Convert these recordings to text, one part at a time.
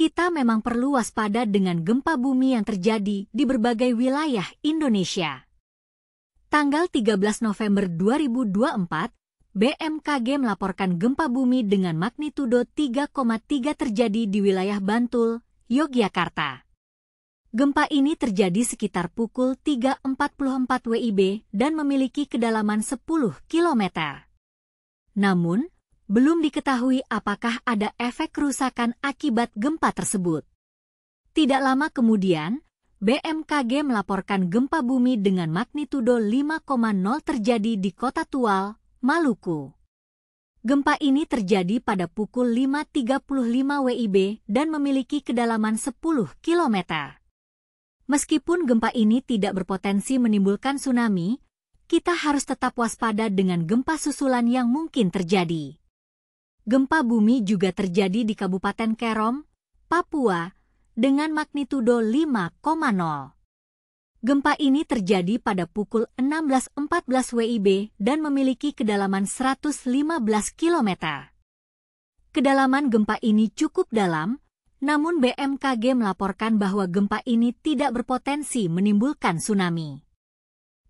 Kita memang perlu waspada dengan gempa bumi yang terjadi di berbagai wilayah Indonesia. Tanggal 13 November 2024, BMKG melaporkan gempa bumi dengan magnitudo 3,3 terjadi di wilayah Bantul, Yogyakarta. Gempa ini terjadi sekitar pukul 3.44 WIB dan memiliki kedalaman 10 km. Namun, belum diketahui apakah ada efek kerusakan akibat gempa tersebut. Tidak lama kemudian, BMKG melaporkan gempa bumi dengan magnitudo 5,0 terjadi di Kota Tual, Maluku. Gempa ini terjadi pada pukul 5.35 WIB dan memiliki kedalaman 10 km. Meskipun gempa ini tidak berpotensi menimbulkan tsunami, kita harus tetap waspada dengan gempa susulan yang mungkin terjadi. Gempa bumi juga terjadi di Kabupaten Kerom, Papua, dengan magnitudo 5,0. Gempa ini terjadi pada pukul 16.14 WIB dan memiliki kedalaman 115 km. Kedalaman gempa ini cukup dalam, namun BMKG melaporkan bahwa gempa ini tidak berpotensi menimbulkan tsunami.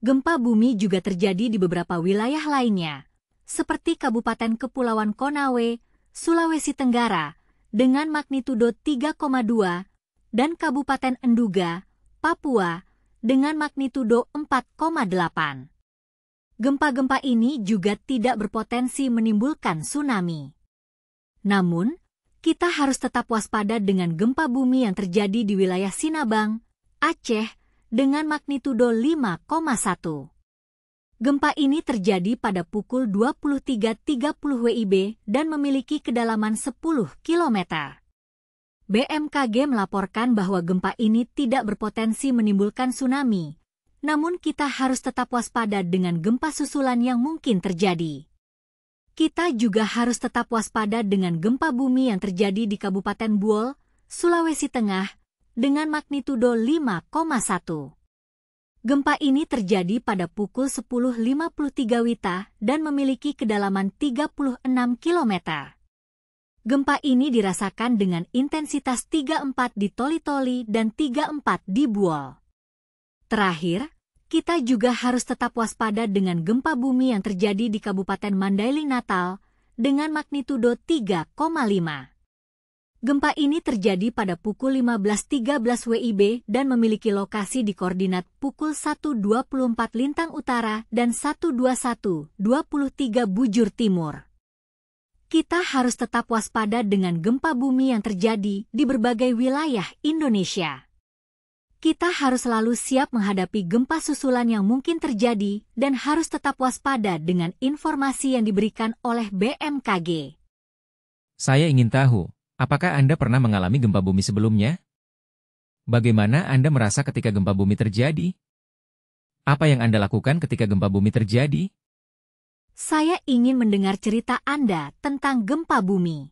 Gempa bumi juga terjadi di beberapa wilayah lainnya, seperti Kabupaten Kepulauan Konawe, Sulawesi Tenggara, dengan magnitudo 3,2, dan Kabupaten Enduga, Papua, dengan magnitudo 4,8. Gempa-gempa ini juga tidak berpotensi menimbulkan tsunami. Namun, kita harus tetap waspada dengan gempa bumi yang terjadi di wilayah Sinabang, Aceh, dengan magnitudo 5,1. Gempa ini terjadi pada pukul 23.30 WIB dan memiliki kedalaman 10 km. BMKG melaporkan bahwa gempa ini tidak berpotensi menimbulkan tsunami, namun kita harus tetap waspada dengan gempa susulan yang mungkin terjadi. Kita juga harus tetap waspada dengan gempa bumi yang terjadi di Kabupaten Buol, Sulawesi Tengah, dengan magnitudo 5,1. Gempa ini terjadi pada pukul 10.53 WITA dan memiliki kedalaman 36 km. Gempa ini dirasakan dengan intensitas 3,4 di Toli-Toli dan 3,4 di Buol. Terakhir, kita juga harus tetap waspada dengan gempa bumi yang terjadi di Kabupaten Mandailing Natal dengan magnitudo 3,5. Gempa ini terjadi pada pukul 15.13 WIB dan memiliki lokasi di koordinat pukul 1.24 Lintang Utara dan 1.21.23 Bujur Timur. Kita harus tetap waspada dengan gempa bumi yang terjadi di berbagai wilayah Indonesia. Kita harus selalu siap menghadapi gempa susulan yang mungkin terjadi dan harus tetap waspada dengan informasi yang diberikan oleh BMKG. Saya ingin tahu, apakah Anda pernah mengalami gempa bumi sebelumnya? Bagaimana Anda merasa ketika gempa bumi terjadi? Apa yang Anda lakukan ketika gempa bumi terjadi? Saya ingin mendengar cerita Anda tentang gempa bumi.